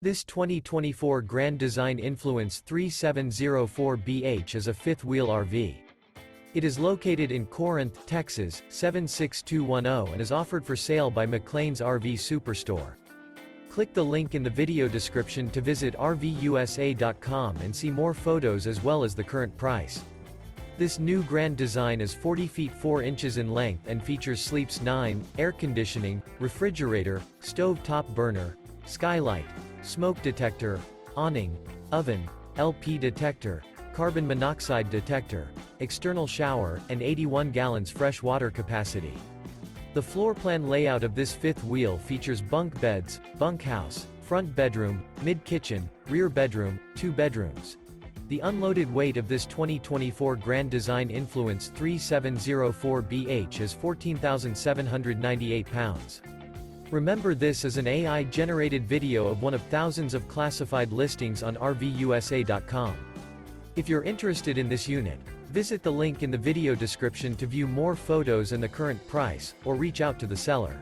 This 2024 Grand Design Influence 3704BH is a fifth-wheel RV. It is located in Corinth, Texas, 76210 and is offered for sale by McClain's RV Superstore. Click the link in the video description to visit RVUSA.com and see more photos as well as the current price. This new Grand Design is 40 feet 4 inches in length and features sleeps 9, air conditioning, refrigerator, stove top burner, skylight, smoke detector, awning, oven, LP detector, carbon monoxide detector, external shower, and 81 gallons fresh water capacity. The floor plan layout of this fifth wheel features bunk beds, bunkhouse, front bedroom, mid-kitchen, rear bedroom, 2 bedrooms. The unloaded weight of this 2024 Grand Design Influence 3704BH is 14,798 pounds. Remember, this is an AI-generated video of one of thousands of classified listings on RVUSA.com. If you're interested in this unit, visit the link in the video description to view more photos and the current price, or reach out to the seller.